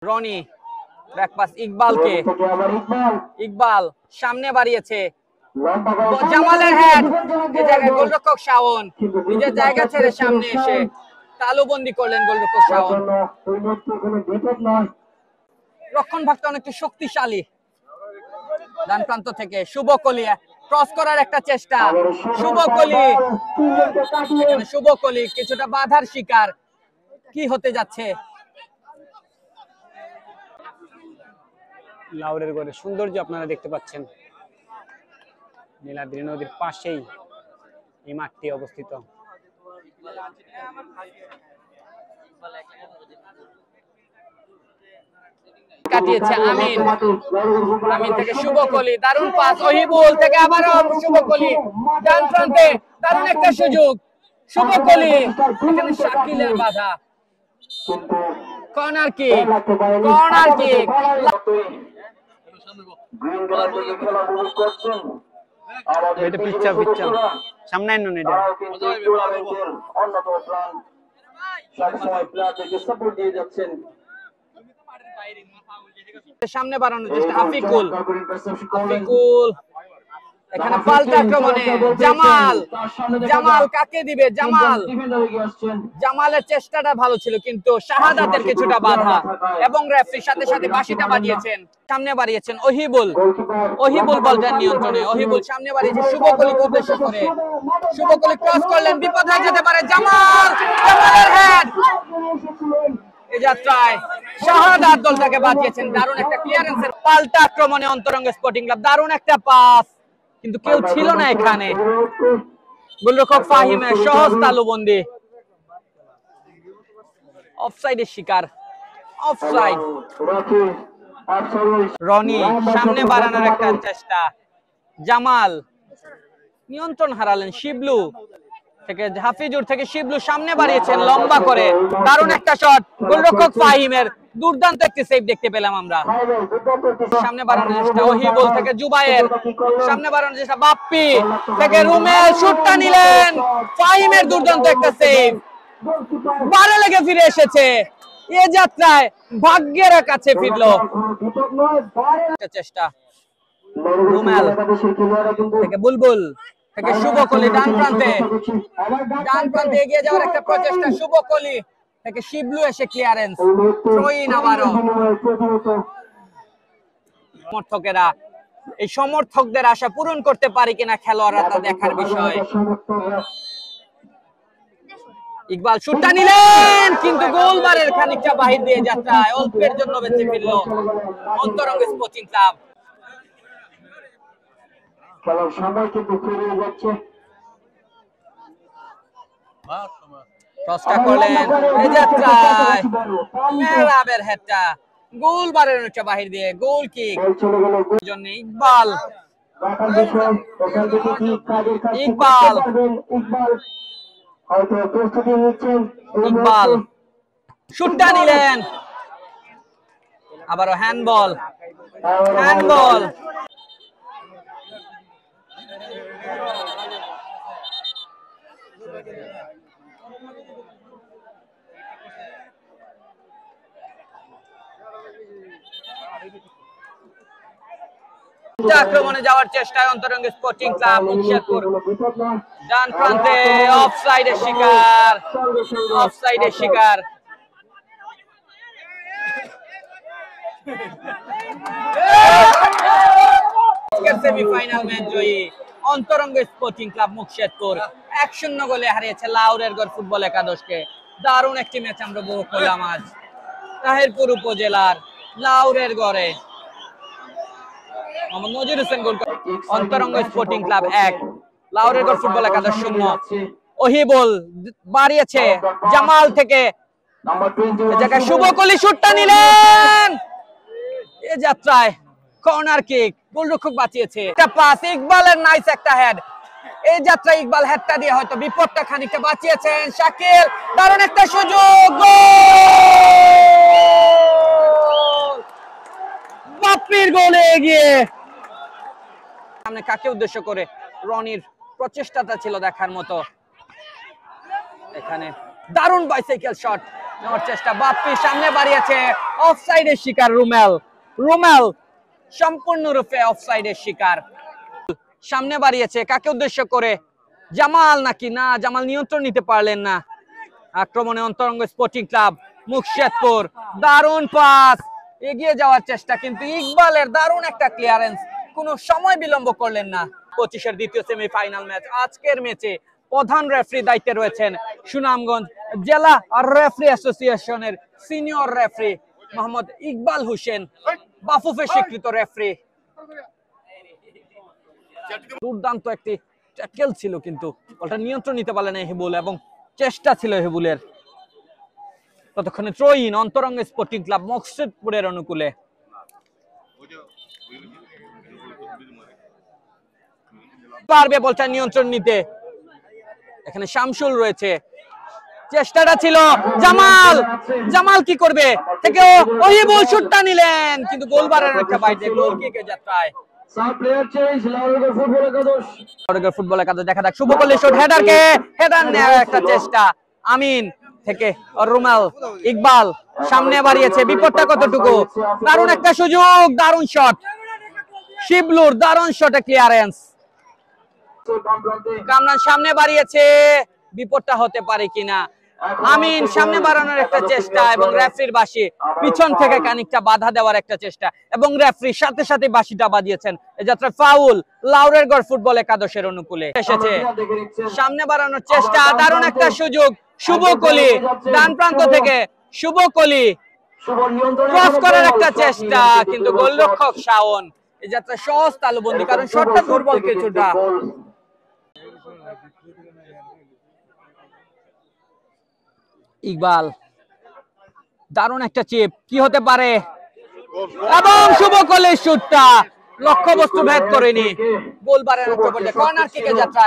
Roni back pass ইকবালকে, Iqbal সামনে বাড়িয়েছে, জামালের হেড, এই জায়গায় গোলরক্ষক শাওন নিজের জায়গা ছেড়ে সামনে এসে তালুবন্দি করলেন গোলরক্ষক শাওন। রক্ষণ ভাগটা অনেকটা শক্তিশালী। ডান প্রান্ত থেকে শুভকলি ক্রস করার একটা চেষ্টা, শুভকলি, এখানে শুভকলি কিছুটা বাধার শিকার, কি হতে যাচ্ছে? লাউরের গড়ে সৌন্দর্য আপনারা দেখতে পাচ্ছেন, নীলাদ্রি নদীর পাশেই এই মাঠটি অবস্থিত। কাটিয়েছে আমিন, আমিন থেকে শুভকলি, দারুণ পাস, ওহিবুল থেকে আবারও শুভকলি, ডান প্রান্তে দারুণ একটা সুযোগ, শুভকলি, এখানে শাকিলের বাধা, কর্নার কিক, কর্নার কিক, এটা পিচ্ছা পিচ্ছা সামনে আইনো না, এটা সামনে বাড়ানোর চেষ্টা, আফিকুল, আফিকুল এখানে পাল্টা আক্রমণে জামাল, জামাল কাকে দিবে? জামাল, জামালের চেষ্টাটা ভালো ছিল কিন্তু শাহাদাতের কিছুটা বাধা এবং রেফারির সাথে সাথে বাঁশিটা বাজিয়েছেন। সামনে বাড়িয়েছেন ওহিবুল, ওহিবুল বলটার নিয়ন্ত্রণে, ওহিবুল সামনে বাড়িয়েছে শুভকলিকে উদ্দেশ্য করে, শুভকলি ক্রস করলেন, বিপদ হয়ে যেতে পারে, জামাল, জামালের হেড, এই যাত্রায় শাহাদাত দলটাকে বাঁচিয়েছেন, দারুণ একটা ক্লিয়ারেন্সের পাল্টা আক্রমণে অন্তরঙ্গ স্পোর্টিং ক্লাব, দারুণ একটা পাস কিন্তু কেউ ছিল না এখানে, গোলরক্ষক ফাহিমের সহজ তালুবন্দি, অফসাইডের শিকার, অফসাইড। রনি সামনে বাড়ানোর একটা চেষ্টা, জামাল নিয়ন্ত্রণ হারালেন, শিবলু থেকে হাফিজুর থেকে শিবলু সামনে বাড়িয়েছেন লম্বা করে, দারুণ একটা শট, গোলরক্ষক ফাহিমের দুর্দান্ত একটি সেভ দেখতে পেলাম আমরা। সামনে বাড়ানোর চেষ্টা ওহিবুল থেকে জুবায়ের, সামনে বাড়ানোর চেষ্টা বাপ্পি থেকে রুমেল, শুটটা নিলেন, ফাহিমের দুর্দান্ত একটা সেভ, বারে লেগে ফিরে এসেছে, এ যাত্রায় ভাগ্যের কাছে ফিরলো। চেষ্টা রুমেল থেকে বুলবুল থেকে শুভকলি, ডান প্রান্তে, ডান প্রান্তে এগিয়ে যাওয়ার একটা প্রচেষ্টা, শুভকলি থেকে শিবলু এসে ক্লিয়ারেন্স, থ্রোইন আবারও। সমর্থকেরা এই সমর্থকদের আশা পূরণ করতে পারে কিনা খেলোয়াড়রা তা দেখার বিষয়। ইকবাল শুটটা নিলেন কিন্তু গোলবারের খানিকটা বাহির দিয়ে যাত্রায় অল্পের জন্য বেঁচে ফিরল অন্তরঙ্গ স্পোর্টিং ক্লাব। খেলার সময় কিন্তু ফিরে যাচ্ছে, টসটা করলেন, এই যাত্রায় মেহরাবের হেডটা গোলবারের একটা বাহির দিয়ে গোল কিক জন্য ইকবাল, ইকবাল, হয়তো প্রস্তুতি নিচ্ছেন, ইকবাল শুটটা নিলেন, আবারও হ্যান্ডবল, হ্যান্ডবল, আক্রমণে যাওয়ার চেষ্টায় অন্তরঙ্গ স্পোর্টিং ক্লাব মুকশেদপুর, ডান প্রান্তে অফসাইডের শিকার, অফসাইডের শিকার, সেমিফাইনাল ম্যাচ জয়ী অন্তরঙ্গ স্পোর্টিং ক্লাব মুকশেদপুর 1-0 গোলে হারিয়েছে লাউরের গড় ফুটবল একাদশকে। দারুণ একটি ম্যাচ আমরা উপভোগ করলাম আজ তাহিরপুর উপজেলার লাউরের গড়ে। মোহাম্মদ নজির হোসেন গোল, অন্তরঙ্গ স্পোর্টিং ক্লাব 1 লাউরের গড় ফুটবল একাদশ 0। ওহিবুল বাড়িয়েছে জামাল থেকে, জায়গায় শুভকলি শুটটা নিলেন, এ যাত্রায় কর্নার কিক, গোলরক্ষক বাঁচিয়েছে, একটা পাস, ইকবালের নাইস একটা হেড, এই যাত্রায় ইকবাল হেডটা দিয়ে হয়তো বিপদটা খানিকটা বাঁচিয়েছেন। শাকিল দারুণ একটা সুযোগ, বাপ্পির গোলে এগিয়ে। সামনে কাকে উদ্দেশ্য করে রনির প্রচেষ্টাটা ছিল দেখার মতো, এখানে দারুণ বাইসাইকেল শট নেওয়ার চেষ্টা, বাপ্পি সামনে বাড়িয়েছে, অফসাইডের শিকার রুমেল সম্পূর্ণরূপে অফসাইডের শিকার। সামনে বাড়িয়েছে কাকে উদ্দেশ্য করে? জামাল নাকি? না, জামাল নিয়ন্ত্রণ নিতে পারলেন না। আক্রমণে অন্তরঙ্গ স্পোর্টিং ক্লাব মুকশেদপুর, দারুণ পাস, এগিয়ে যাওয়ার চেষ্টা, কিন্তু ইকবালের দারুণ একটা ক্লিয়ারেন্স, কোনো সময় বিলম্ব করলেন না। 25-এর দ্বিতীয় সেমিফাইনাল ম্যাচ। আজকের ম্যাচে প্রধান রেফারি দায়িত্বে রয়েছেন সুনামগঞ্জ জেলা রেফারি অ্যাসোসিয়েশনের সিনিয়র রেফারি মোহাম্মদ ইকবাল হোসেন, বাফুফে স্বীকৃত রেফারি। দুর্দান্ত একটি ট্যাকল ছিল, কিন্তু বলটা নিয়ন্ত্রণ নিতে পারলেন হেবুল, এবং চেষ্টা ছিল হেবুলের। ততক্ষণে থ্রো-ইন অন্তরঙ্গ স্পোর্টিং ক্লাব মুকশেদপুরের অনুকূলে। পারবে বলটা নিয়ন্ত্রণ নিতে, এখানে শামসুল রয়েছে, চেষ্টাটা ছিল জামাল কি করবে থেকে ওহিবুল শুটটা নিলেন, কিন্তু গোলবারের একটা বাইরে গোল কিকে যাত্রায়। ফুটবল একাদশ দেখা যাক শুভকল্লি শুট, হেডার নেওয়ার একটা চেষ্টা আমিন থেকে রুমেল, ইকবাল সামনে বাড়িয়েছে, বিপদটা কতটুকু? দারুণ একটা সুযোগ, দারুণ শট শিবলুর, দারুণ শটে ক্লিয়ারেন্স। কামরান সামনে বাড়িয়েছে, বিপদটা হতে পারে কিনা? আমিন সামনে বাড়ানোর একটা চেষ্টা, এবং রেফারির বাঁশি পিছন থেকে খানিকটা বাধা দেওয়ার একটা চেষ্টা, এবং রেফারি সাথে সাথে বাঁশিটা বাজিয়েছেন। এ যাত্রা ফাউল লাউরেরগড় ফুটবল একাদশের অনুকূলে এসেছে। সামনে বাড়ানোর চেষ্টা, দারুণ একটা সুযোগ, শুভকলি ডান প্রান্ত থেকে শুভকলি ক্রস করার একটা চেষ্টা, কিন্তু গোলরক্ষক শাওন। এই যাত্রা সহজ তালুবন্দি, কারণ শটটা দুর্বল কিছুটা। ইকবাল দারুণ একটা চিপ, কি হতে পারে? এবং শুভকলির শুটটা লক্ষ্যবস্তু ভেদ করেনি, গোলবারের কর্নার কিকে যাত্রায়।